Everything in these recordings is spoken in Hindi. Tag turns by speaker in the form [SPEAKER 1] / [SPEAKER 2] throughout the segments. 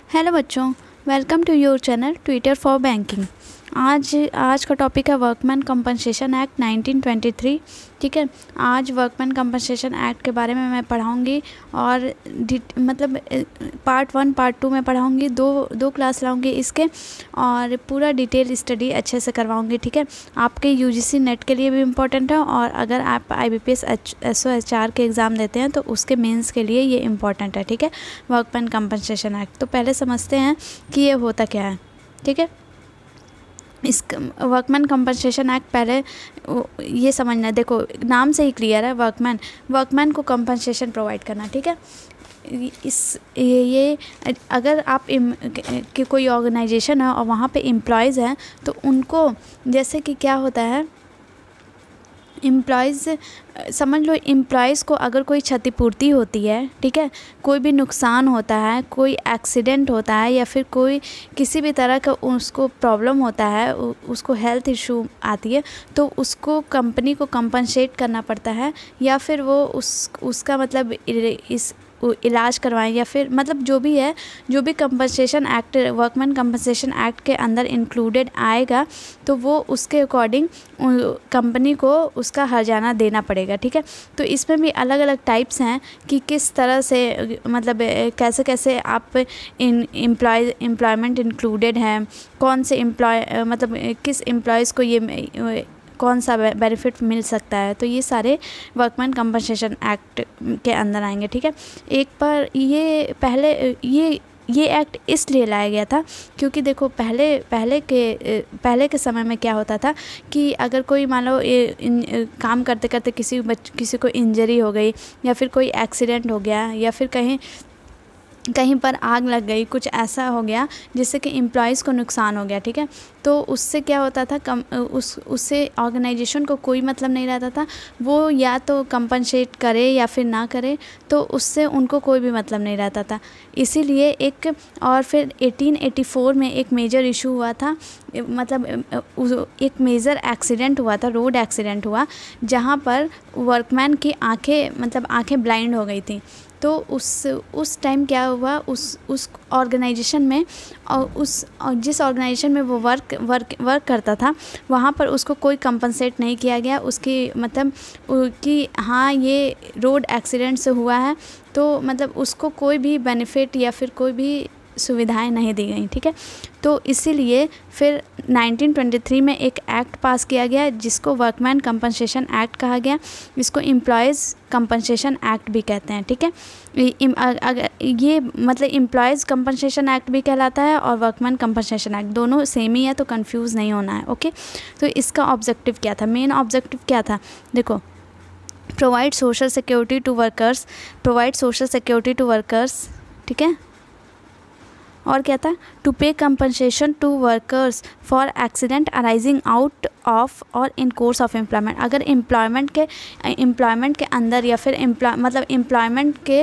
[SPEAKER 1] हेलो बच्चों, welcome to your channel twitter for banking. आज का टॉपिक है वर्कमैन कंपनसेशन एक्ट 1923। ठीक है, आज वर्कमैन कंपनसेशन एक्ट के बारे में मैं पढ़ाऊँगी और मतलब पार्ट 1 पार्ट 2 में पढ़ाऊँगी। दो क्लास लाऊँगी इसके और पूरा डिटेल स्टडी अच्छे से करवाऊँगी। ठीक है, आपके यूजीसी नेट के लिए भी इम्पोर्टेंट है और अगर आप IBPS SO HR के एग्ज़ाम देते हैं तो उसके मेंस के लिए ये इम्पोर्टेंट है। ठीक है, वर्कमैन कंपनसेशन एक्ट। तो पहले समझते हैं कि ये होता क्या है। ठीक है, इस वर्कमैन कंपनसेशन एक्ट पहले ये समझना है। देखो, नाम से ही क्लियर है, वर्कमैन को कंपनसेशन प्रोवाइड करना। ठीक है, ये अगर आप कि कोई ऑर्गेनाइजेशन है और वहाँ पे एम्प्लॉयज़ हैं तो उनको, जैसे कि क्या होता है, एम्प्लॉयज़ समझ लो, एम्प्लॉयज़ को अगर कोई क्षतिपूर्ति होती है, ठीक है, कोई भी नुकसान होता है, कोई एक्सीडेंट होता है या फिर कोई किसी भी तरह का उसको प्रॉब्लम होता है, उसको हेल्थ इशू आती है, तो उसको कंपनी को कंपनसेट करना पड़ता है या फिर वो उसका मतलब इलाज करवाएं या फिर मतलब जो भी है, जो भी compensation act, workman compensation act के अंदर इंक्लूडेड आएगा तो वो उसके अकॉर्डिंग कंपनी को उसका हर्जाना देना पड़ेगा। ठीक है, तो इसमें भी अलग अलग टाइप्स हैं कि किस तरह से मतलब कैसे कैसे आप एम्प्लॉयमेंट इंक्लूडेड है, कौन से मतलब किस एम्प्लॉयज़ को ये कौन सा बेनिफिट मिल सकता है, तो ये सारे वर्कमैन कंपनसेशन एक्ट के अंदर आएंगे। ठीक है, एक पर ये पहले ये एक्ट इसलिए लाया गया था क्योंकि देखो, पहले के समय में क्या होता था कि अगर कोई मान लो काम करते करते किसी को इंजरी हो गई या फिर कोई एक्सीडेंट हो गया या फिर कहीं पर आग लग गई, कुछ ऐसा हो गया जिससे कि एम्प्लॉयज़ को नुकसान हो गया। ठीक है, तो उससे क्या होता था, उससे ऑर्गेनाइजेशन को कोई मतलब नहीं रहता था, वो या तो कंपनसेट करे या फिर ना करे, तो उससे उनको कोई भी मतलब नहीं रहता था। इसीलिए और फिर 1884 में एक मेजर इशू हुआ था, मतलब एक मेजर एक्सीडेंट हुआ था, रोड एक्सीडेंट हुआ, जहाँ पर वर्कमैन की आंखें ब्लाइंड हो गई थी। तो उस टाइम क्या हुआ, उस ऑर्गेनाइजेशन में और जिस ऑर्गेनाइजेशन में वो वर्क करता था, वहाँ पर उसको कोई कंपनसेट नहीं किया गया। उसकी मतलब कि हाँ, ये रोड एक्सीडेंट से हुआ है, तो मतलब उसको कोई भी बेनिफिट या फिर कोई भी सुविधाएं नहीं दी गई। ठीक है, तो इसीलिए फिर 1923 में एक एक्ट पास किया गया जिसको वर्कमैन कंपनसेशन एक्ट कहा गया। इसको एम्प्लॉयज़ कंपनसेशन एक्ट भी कहते हैं। ठीक है, अगर ये मतलब एम्प्लॉयज़ कंपनसेशन एक्ट भी कहलाता है और वर्कमैन कंपनसेशन एक्ट, दोनों सेम ही है, तो कंफ्यूज नहीं होना है। ओके, तो इसका ऑब्जेक्टिव क्या था, मेन ऑब्जेक्टिव क्या था, देखो, provide social security to workers. ठीक है, और क्या था, to pay compensation to workers for accident arising out of और इन कोर्स ऑफ एम्प्लॉयमेंट। अगर एम्प्लॉयमेंट के अंदर या फिर मतलब एम्प्लॉयमेंट के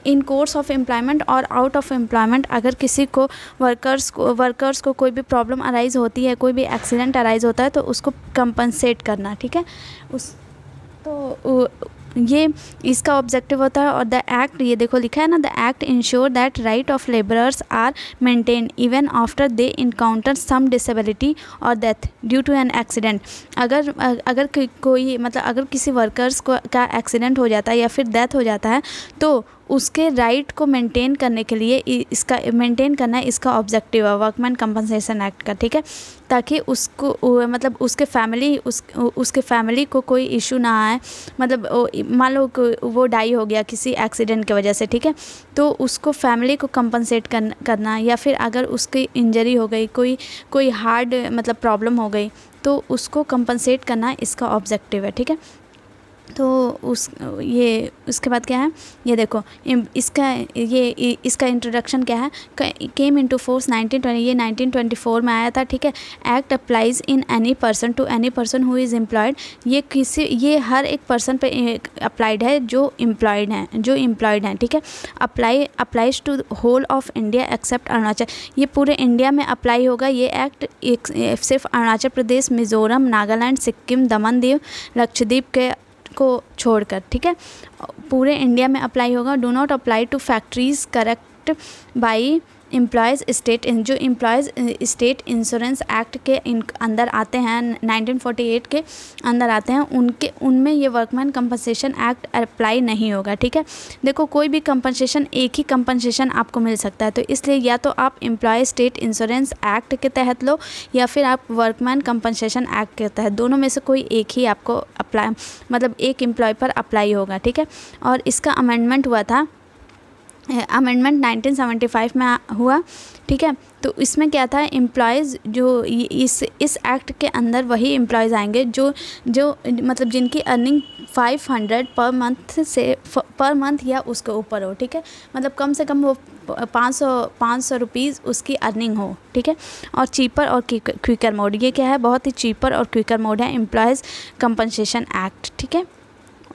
[SPEAKER 1] इन कोर्स ऑफ एम्प्लॉयमेंट और आउट ऑफ एम्प्लॉयमेंट अगर किसी को वर्कर्स को कोई भी प्रॉब्लम अराइज होती है, कोई भी एक्सीडेंट अराइज होता है, तो उसको कंपनसेट करना। ठीक है, ये इसका ऑब्जेक्टिव होता है। और द एक्ट, ये देखो लिखा है ना, the act insure that right of labourers are maintain even after they encounter some disability और death due to an accident. अगर कोई मतलब अगर किसी वर्कर्स का एक्सीडेंट हो जाता है या फिर डेथ हो जाता है, तो उसके राइट को मेंटेन करने के लिए मेंटेन करना इसका ऑब्जेक्टिव है वर्कमैन कंपनसेशन एक्ट का। ठीक है, ताकि उसको मतलब उसके फैमिली को कोई इशू ना आए, मतलब मान लो वो डाई हो गया किसी एक्सीडेंट की वजह से। ठीक है, तो उसको फैमिली को कंपनसेट करना या फिर अगर उसकी इंजरी हो गई, कोई हार्ड मतलब प्रॉब्लम हो गई, तो उसको कंपनसेट करना इसका ऑब्जेक्टिव है। ठीक है, तो उसके बाद क्या है, ये देखो, इसका इंट्रोडक्शन क्या है, केम इनटू फोर्स 1920, ये 1924 में आया था। ठीक है, act applies in any person who is employed. ये हर एक पर्सन पे अप्लाइड है जो एम्प्लॉयड हैं। ठीक है, applies to whole of India except Arunachal. ये पूरे इंडिया में अप्लाई होगा ये एक्ट, सिर्फ अरुणाचल प्रदेश, मिज़ोरम, नागालैंड, सिक्किम, दमन दीव, लक्षद्वीप के को छोड़कर। ठीक है, पूरे इंडिया में अप्लाई होगा। Do not apply to factories correct by employees state insurance act के अंदर आते हैं, 1948 के अंदर आते हैं, उनमें ये वर्कमैन कंपनसेशन एक्ट अप्लाई नहीं होगा। ठीक है, देखो कोई भी कंपनसेशन, एक ही कंपनसेशन आपको मिल सकता है, तो इसलिए या तो आप एम्प्लॉय स्टेट इंश्योरेंस एक्ट के तहत लो या फिर आप वर्कमैन कंपनसेशन एक्ट के तहत, दोनों में से कोई एक ही आपको अप्लाई, मतलब एक एम्प्लॉय पर अप्लाई होगा। ठीक है, और इसका अमेंडमेंट हुआ था, अमेंडमेंट 1975 में हुआ। ठीक है, तो इसमें क्या था, एम्प्लॉयज़ जो इस एक्ट के अंदर वही एम्प्लॉयज़ आएंगे जो मतलब जिनकी अर्निंग 500 पर मंथ या उसके ऊपर हो। ठीक है, मतलब कम से कम वो 500 रुपीज़ उसकी अर्निंग हो। ठीक है, और चीपर और क्विकर मोड, ये क्या है, बहुत ही चीपर और क्विकर मोड है एम्प्लॉयज़ कंपनसेशन एक्ट। ठीक है,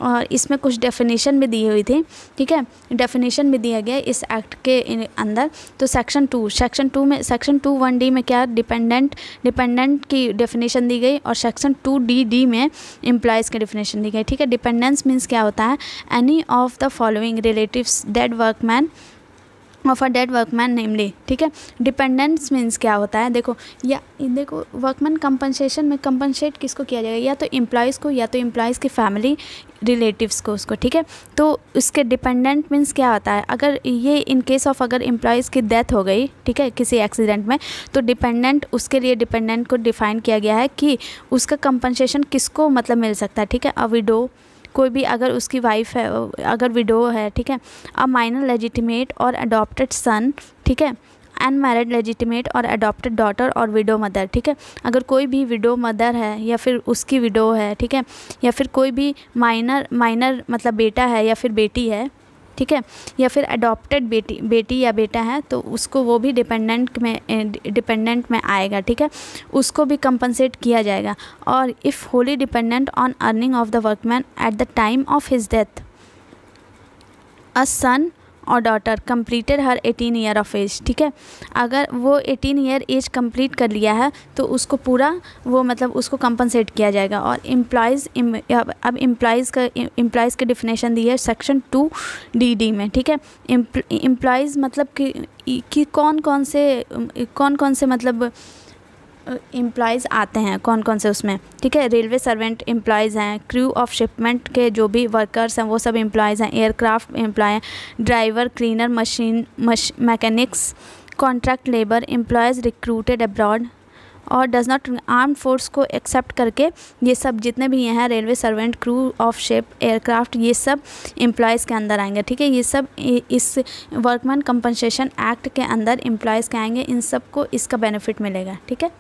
[SPEAKER 1] और इसमें कुछ डेफिनेशन भी दी हुई थी। ठीक है, डेफिनेशन भी दिया गया इस एक्ट के अंदर। तो सेक्शन 2 में, सेक्शन 2(1)(d) में क्या, डिपेंडेंट की डेफिनेशन दी गई, और सेक्शन 2(d)(d) में एम्प्लॉयज़ की डेफिनेशन दी गई। ठीक है, डिपेंडेंस मीन्स क्या होता है, any of the following relatives dead workman of a dead workman namely. ठीक है, डिपेंडेंस मीन्स क्या होता है, देखो वर्कमैन कंपनसेशन में कंपनसेट किसको किया जाएगा, या तो एम्प्लॉयज़ को या तो एम्प्लॉयज़ की फैमिली रिलेटिव्स को उसको। ठीक है, तो इसके डिपेंडेंट मीन्स क्या होता है, अगर ये इन केस ऑफ अगर एम्प्लॉयज़ की डेथ हो गई, ठीक है, किसी एक्सीडेंट में, तो डिपेंडेंट, उसके लिए डिपेंडेंट को डिफ़ाइन किया गया है कि उसका कंपनसेशन किसको मतलब मिल सकता है। ठीक है, अ विडो, कोई भी अगर उसकी वाइफ है, अगर विडो है। ठीक है, अ माइनर लेजिटिमेट और अडॉप्टेड सन। ठीक है, अनमैरिड लेजिटिमेट और अडॉप्टेड डॉटर और विडो मदर। ठीक है, अगर कोई भी विडो मदर है या फिर उसकी विडो है। ठीक है, या फिर कोई भी माइनर मतलब बेटा है या फिर बेटी है। ठीक है, या फिर अडॉप्टेड बेटी या बेटा है, तो उसको वो भी डिपेंडेंट में आएगा। ठीक है, उसको भी कंपनसेट किया जाएगा। और if wholly dependent on earning of the workman at the time of his death, a son और daughter completed her 18 year of age. ठीक है, अगर वो 18 ईयर एज कंप्लीट कर लिया है तो उसको पूरा वो मतलब उसको कंपनसेट किया जाएगा। और अब एम्प्लॉयज़ की डिफिनेशन दी है सेक्शन 2(d)(d) में। ठीक है, एम्प्लॉयज़ मतलब कि कौन कौन से मतलब एम्प्लॉयज़ आते हैं, कौन कौन से उसमें। ठीक है, रेलवे सर्वेंट एम्प्लॉयज़ हैं, क्रू ऑफ शिपमेंट के जो भी वर्कर्स हैं वो सब एम्प्लॉयज़ हैं, एयरक्राफ्ट एम्प्लॉय हैं, driver, cleaner, mechanics, contract labour, employees recruited abroad और डज नॉट आर्म्ड फोर्स को एक्सेप्ट करके ये सब जितने भी हैं, railway servant, crew of ship, aircraft, ये सब एम्प्लॉयज़ के अंदर आएंगे। ठीक है, ये सब इस वर्कमैन कंपनसेशन एक्ट के अंदर एम्प्लॉयज़ के आएंगे, इन सब को इसका बेनिफिट मिलेगा। ठीक है,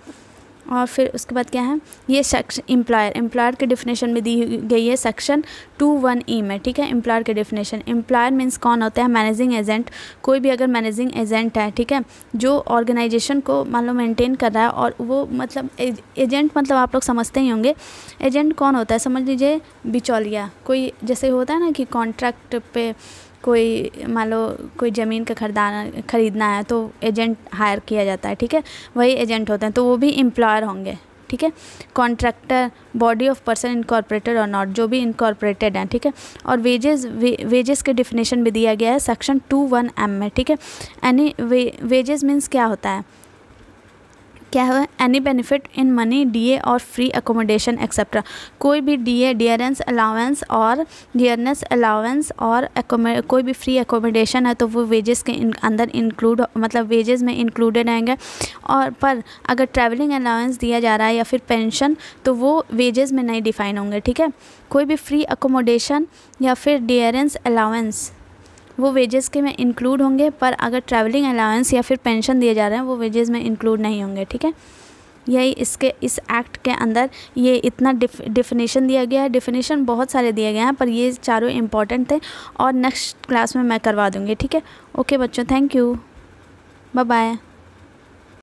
[SPEAKER 1] और फिर उसके बाद क्या है, ये सेक्शन एम्प्लॉयर की डिफिनेशन में दी गई है सेक्शन 2(1)(e) में। ठीक है, एम्प्लॉयर की डिफिनेशन, एम्प्लॉयर मीन्स कौन होता है, मैनेजिंग एजेंट, कोई भी अगर मैनेजिंग एजेंट है। ठीक है, जो ऑर्गेनाइजेशन को मान लो मेंटेन कर रहा है, और वो मतलब एजेंट मतलब आप लोग समझते ही होंगे एजेंट कौन होता है, समझ लीजिए बिचौलिया, कोई जैसे होता है ना कि कॉन्ट्रैक्ट पे कोई मान लो कोई ज़मीन का ख़रीदना है तो एजेंट हायर किया जाता है। ठीक है, वही एजेंट होते हैं, तो वो भी एम्प्लॉयर होंगे। ठीक है, contractor, body of person incorporated और नॉट, जो भी इनकॉर्पोरेटेड हैं। ठीक है, और वेजेस के डिफिनेशन भी दिया गया है सेक्शन 2(1)(m) में। ठीक है, एनी वेजेस मीन्स क्या होता है, क्या है, any benefit in money, DA और फ्री अकोमोडेशन एक्सेट्रा, कोई भी डीए, डियरेंस अलाउंस और डियरनेस अलाउंस और कोई भी फ्री अकोमोडेशन है तो वो वेजेस के अंदर इंक्लूड, मतलब वेजेस में इंक्लूडेड आएंगे। और पर अगर ट्रैवलिंग अलाउंस दिया जा रहा है या फिर पेंशन तो वो वेजेस में नहीं डिफाइन होंगे। ठीक है, कोई भी फ्री अकोमोडेशन या फिर डियरेंस अलाउंस वो वेजेस के में इंक्लूड होंगे, पर अगर ट्रैवलिंग अलाउंस या फिर पेंशन दिए जा रहे हैं वो वेजेस में इंक्लूड नहीं होंगे। ठीक है, यही इस एक्ट के अंदर ये इतना डिफिनेशन दिया गया है। डिफिनेशन बहुत सारे दिए गए हैं पर ये चारों इम्पॉर्टेंट थे और नेक्स्ट क्लास में मैं करवा दूँगी। ठीक है, ओके बच्चों, थैंक यू, बाय बाय।